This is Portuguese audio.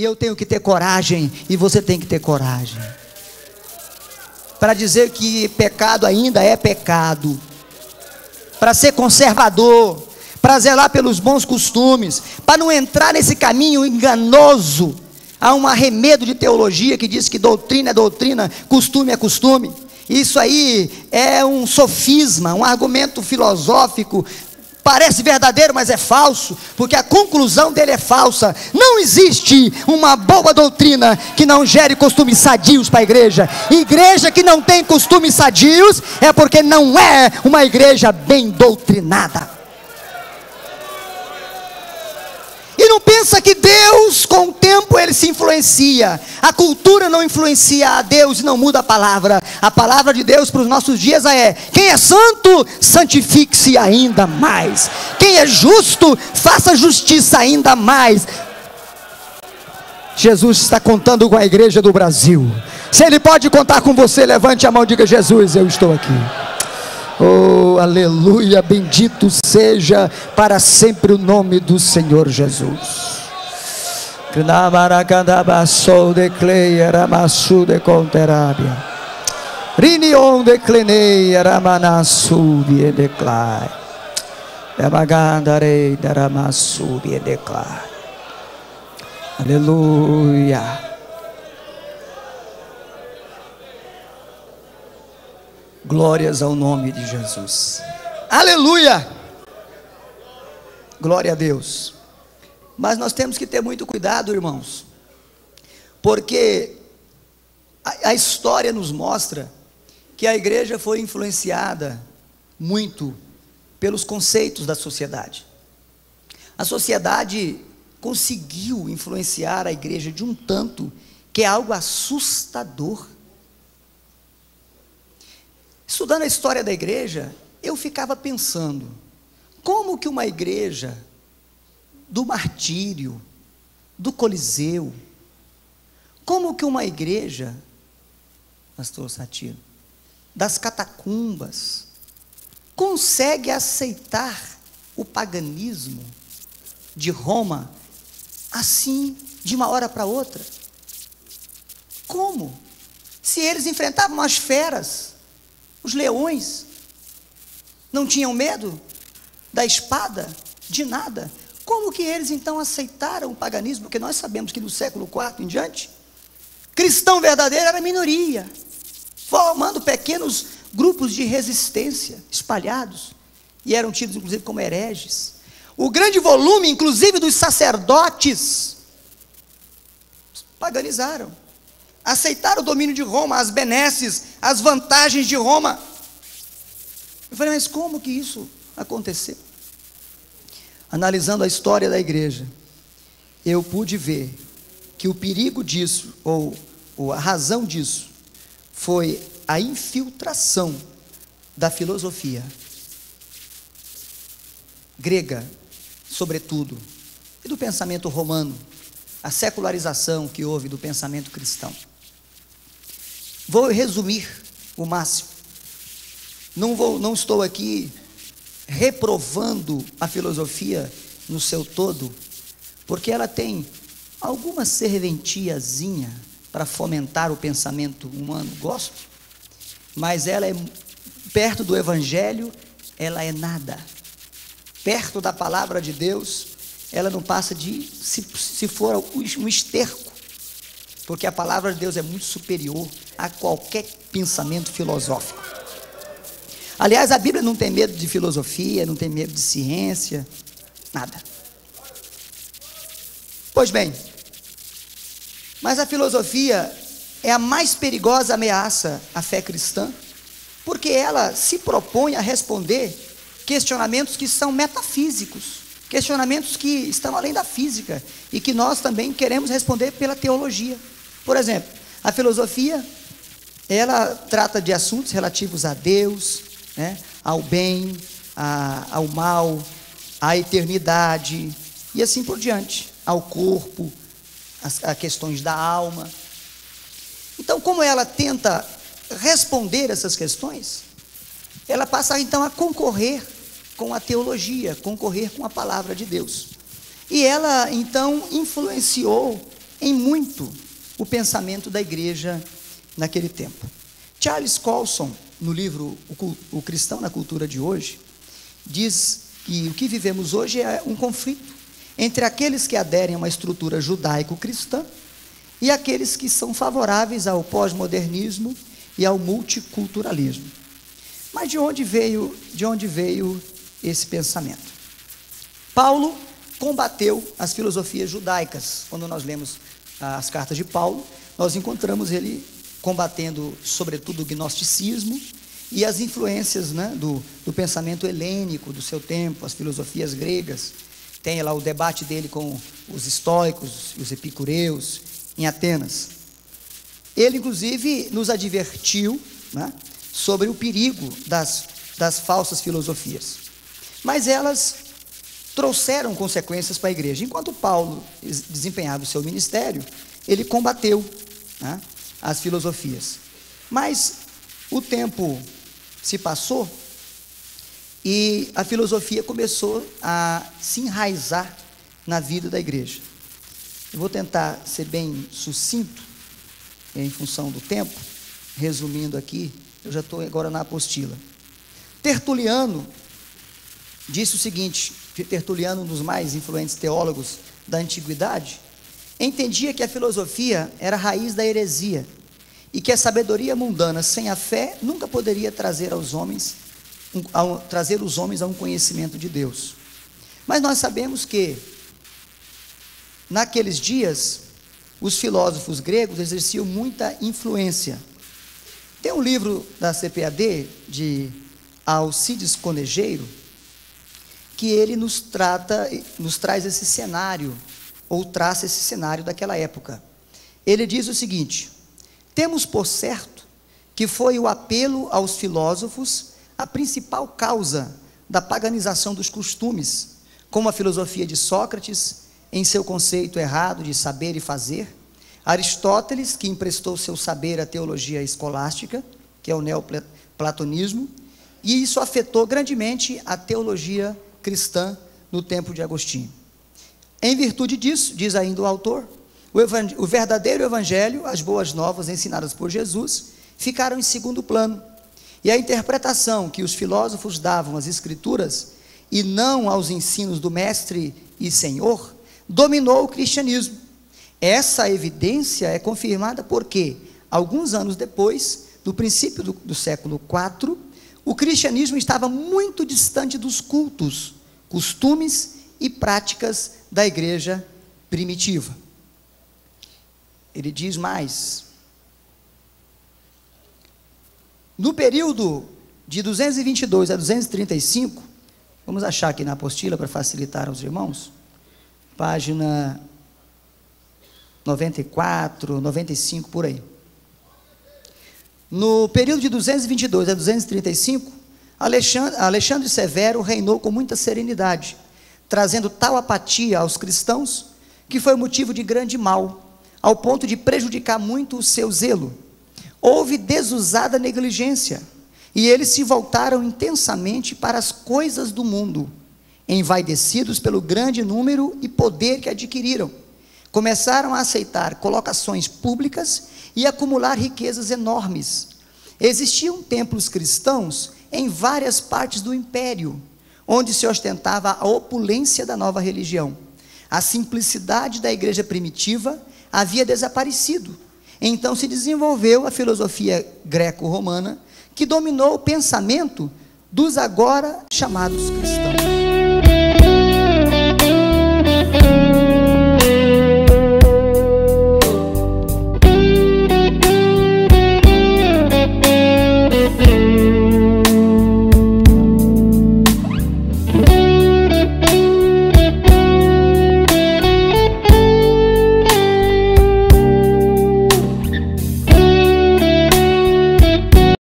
E eu tenho que ter coragem, e você tem que ter coragem, para dizer que pecado ainda é pecado, para ser conservador, para zelar pelos bons costumes, para não entrar nesse caminho enganoso. Há um arremedo de teologia que diz que doutrina é doutrina, costume é costume. Isso aí é um sofisma, um argumento filosófico. Parece verdadeiro, mas é falso, porque a conclusão dele é falsa. Não existe uma boa doutrina que não gere costumes sadios para a igreja. Igreja que não tem costumes sadios é porque não é uma igreja bem doutrinada. E não pensa que Deus, com o tempo, ele se influencia. A cultura não influencia a Deus e não muda a palavra. A palavra de Deus para os nossos dias é: quem é santo, santifique-se ainda mais. Quem é justo, faça justiça ainda mais. Jesus está contando com a igreja do Brasil. Se Ele pode contar com você, levante a mão e diga: Jesus, eu estou aqui. Oh, aleluia, bendito seja para sempre o nome do Senhor Jesus. Aleluia. Glórias ao nome de Jesus. Aleluia. Glória a Deus. Mas nós temos que ter muito cuidado, irmãos, porque a história nos mostra que a igreja foi influenciada muito pelos conceitos da sociedade. A sociedade conseguiu influenciar a igreja de um tanto que é algo assustador. Estudando a história da igreja, eu ficava pensando, como que uma igreja do martírio, do Coliseu, como que uma igreja, pastor Satiro, das catacumbas, consegue aceitar o paganismo de Roma, assim, de uma hora para outra? Como? Se eles enfrentavam as feras, os leões, não tinham medo da espada, de nada. Como que eles então aceitaram o paganismo? Porque nós sabemos que no século IV em diante, cristão verdadeiro era minoria, formando pequenos grupos de resistência, espalhados, e eram tidos inclusive como hereges. O grande volume, inclusive dos sacerdotes, paganizaram, aceitaram o domínio de Roma, as benesses, as vantagens de Roma. Eu falei, mas como que isso aconteceu? Analisando a história da igreja, eu pude ver que o perigo disso, ou a razão disso, foi a infiltração da filosofia grega, sobretudo, e do pensamento romano, a secularização que houve do pensamento cristão. Vou resumir o máximo. Não estou aqui reprovando a filosofia no seu todo, porque ela tem alguma serventiazinha para fomentar o pensamento humano, gosto, mas ela é, perto do Evangelho, ela é nada. Perto da palavra de Deus, ela não passa de, se for um esterco, porque a palavra de Deus é muito superior a qualquer pensamento filosófico. Aliás, a Bíblia não tem medo de filosofia, não tem medo de ciência, nada. Pois bem, mas a filosofia é a mais perigosa ameaça à fé cristã, porque ela se propõe a responder questionamentos que são metafísicos, questionamentos que estão além da física, e que nós também queremos responder pela teologia. Por exemplo, a filosofia, ela trata de assuntos relativos a Deus, né, ao bem, ao mal, à eternidade, e assim por diante, ao corpo, a questões da alma. Então, como ela tenta responder essas questões, ela passa então a concorrer com a teologia, concorrer com a palavra de Deus. E ela então influenciou em muito o pensamento da igreja naquele tempo. Charles Colson, no livro O Cristão na Cultura de Hoje, diz que o que vivemos hoje é um conflito entre aqueles que aderem a uma estrutura judaico-cristã e aqueles que são favoráveis ao pós-modernismo e ao multiculturalismo. Mas de onde veio esse pensamento? Paulo combateu as filosofias judaicas. Quando nós lemos as cartas de Paulo, nós encontramos ele combatendo, sobretudo, o gnosticismo e as influências, né, do pensamento helênico do seu tempo, as filosofias gregas. Tem lá o debate dele com os estoicos e os epicureus em Atenas. Ele, inclusive, nos advertiu, né, sobre o perigo das falsas filosofias. Mas elas trouxeram consequências para a igreja. Enquanto Paulo desempenhava o seu ministério, ele combateu, né, as filosofias. Mas o tempo se passou e a filosofia começou a se enraizar na vida da igreja. Eu vou tentar ser bem sucinto, em função do tempo, resumindo aqui, eu já estou agora na apostila. Tertuliano disse o seguinte, Tertuliano, um dos mais influentes teólogos da antiguidade, entendia que a filosofia era a raiz da heresia e que a sabedoria mundana sem a fé nunca poderia trazer os homens a um conhecimento de Deus. Mas nós sabemos que naqueles dias os filósofos gregos exerciam muita influência. Tem um livro da CPAD de Alcides Conejeiro que ele nos traz esse cenário, ou traça esse cenário daquela época. Ele diz o seguinte: temos por certo que foi o apelo aos filósofos a principal causa da paganização dos costumes, como a filosofia de Sócrates, em seu conceito errado de saber e fazer, Aristóteles, que emprestou seu saber à teologia escolástica, que é o neoplatonismo, e isso afetou grandemente a teologia cristã no tempo de Agostinho. Em virtude disso, diz ainda o autor, o verdadeiro evangelho, as boas novas ensinadas por Jesus, ficaram em segundo plano, e a interpretação que os filósofos davam às escrituras, e não aos ensinos do mestre e senhor, dominou o cristianismo. Essa evidência é confirmada porque, alguns anos depois, no princípio do século IV, o cristianismo estava muito distante dos cultos, costumes e práticas da igreja primitiva. Ele diz mais: no período de 222 a 235, vamos achar aqui na apostila para facilitar aos irmãos, página 94, 95, por aí. No período de 222 a 235, Alexandre Severo reinou com muita serenidade, trazendo tal apatia aos cristãos, que foi motivo de grande mal, ao ponto de prejudicar muito o seu zelo. Houve desusada negligência, e eles se voltaram intensamente para as coisas do mundo, envaidecidos pelo grande número e poder que adquiriram. Começaram a aceitar colocações públicas e acumular riquezas enormes. Existiam templos cristãos em várias partes do império, onde se ostentava a opulência da nova religião. A simplicidade da igreja primitiva havia desaparecido. Então se desenvolveu a filosofia greco-romana, que dominou o pensamento dos agora chamados cristãos.